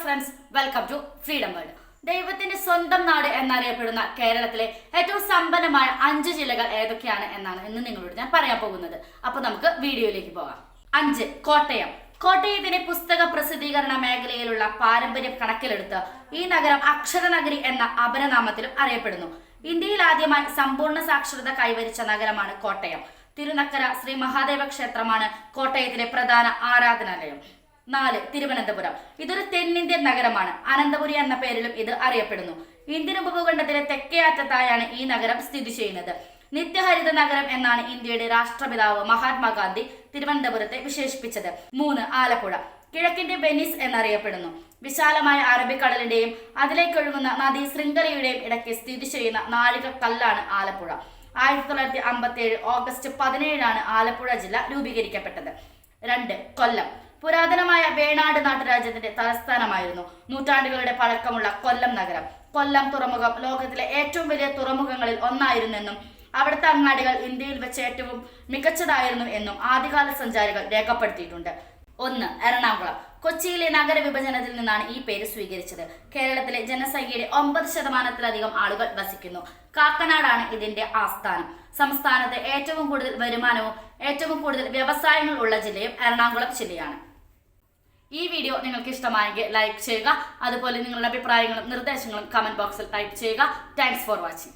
Friends, welcome to freedom world. ദൈവത്തിന്റെ സ്വന്തം നാട് എന്നറിയപ്പെടുന്ന കേരളത്തിലെ ഏറ്റവും സമ്പന്നമായ 5 ജില്ലകൾ ഏതൊക്കെയാണ് എന്നാണ് ഇന്ന് നിങ്ങളോട് ഞാൻ പറയാൻ പോകുന്നത്. അപ്പൊ നമുക്ക് വീഡിയോയിലേക്ക് പോകാം. 5. കോട്ടയം. കോട്ടയത്തിന്റെ പുസ്തക പ്രസിദ്ധീകരണ മേഖലയിലുള്ള പാരമ്പര്യം കണക്കിലെടുത്ത് ഈ നഗരം അക്ഷരനഗരി എന്ന അപരനാമത്തിലും അറിയപ്പെടുന്നു. ഇന്ത്യയിൽ ആദ്യമായി സമ്പൂർണ്ണ സാക്ഷരത കൈവരിച്ച നഗരമാണ് കോട്ടയം. തിരുനക്കര ശ്രീ മഹാദേവ ക്ഷേത്രമാണ് കോട്ടയത്തിലെ പ്രധാന ആരാധനാലയം. 4. തിരുവനന്തപുരം. ഇതൊരു തെന്നിന്ത്യൻ നഗരമാണ്. അനന്തപുരി എന്ന പേരിലും ഇത് അറിയപ്പെടുന്നു. ഇന്ത്യൻ ഉപഭൂഖണ്ഡത്തിലെ തെക്കേ അറ്റത്തായാണ് ഈ നഗരം സ്ഥിതി ചെയ്യുന്നത്. നിത്യഹരിത നഗരം എന്നാണ് ഇന്ത്യയുടെ രാഷ്ട്രപിതാവ് മഹാത്മാഗാന്ധി തിരുവനന്തപുരത്തെ വിശേഷിപ്പിച്ചത്. 3. ആലപ്പുഴ. കിഴക്കിന്റെ വെനീസ് എന്നറിയപ്പെടുന്നു. വിശാലമായ അറബിക്കടലിന്റെയും അതിലേക്കൊഴുകുന്ന നദീ ശൃംഖലയുടെയും ഇടയ്ക്ക് സ്ഥിതി ചെയ്യുന്ന നാഴികക്കല്ലാണ് ആലപ്പുഴ. 1957 ഓഗസ്റ്റ് 17 ആലപ്പുഴ ജില്ല രൂപീകരിക്കപ്പെട്ടത്. 2. കൊല്ലം. പുരാതനമായ വേണാട് നാട്ടുരാജ്യത്തിന്റെ തലസ്ഥാനമായിരുന്നു നൂറ്റാണ്ടുകളുടെ പഴക്കമുള്ള കൊല്ലം നഗരം. കൊല്ലം തുറമുഖം ലോകത്തിലെ ഏറ്റവും വലിയ തുറമുഖങ്ങളിൽ ഒന്നായിരുന്നെന്നും അവിടുത്തെ അങ്ങാടികൾ ഇന്ത്യയിൽ വെച്ച് ഏറ്റവും മികച്ചതായിരുന്നു എന്നും ആദ്യകാല സഞ്ചാരികൾ രേഖപ്പെടുത്തിയിട്ടുണ്ട്. 1. എറണാകുളം. കൊച്ചിയിലെ നഗരവിഭജനത്തിൽ നിന്നാണ് ഈ പേര് സ്വീകരിച്ചത്. കേരളത്തിലെ ജനസംഖ്യയുടെ 9%-ലധികം ആളുകൾ വസിക്കുന്നു. കാക്കനാടാണ് ഇതിന്റെ ആസ്ഥാനം. സംസ്ഥാനത്ത് ഏറ്റവും കൂടുതൽ വരുമാനവും ഏറ്റവും കൂടുതൽ വ്യവസായങ്ങൾ ഉള്ള ജില്ലയും എറണാകുളം ജില്ലയാണ്. ഈ വീഡിയോ നിങ്ങൾക്ക് ഇഷ്ടമായെങ്കിൽ ലൈക്ക് ചെയ്യുക. അതുപോലെ നിങ്ങളുടെ അഭിപ്രായങ്ങളും നിർദ്ദേശങ്ങളും കമന്റ് ബോക്സിൽ ടൈപ്പ് ചെയ്യുക. Thanks for watching.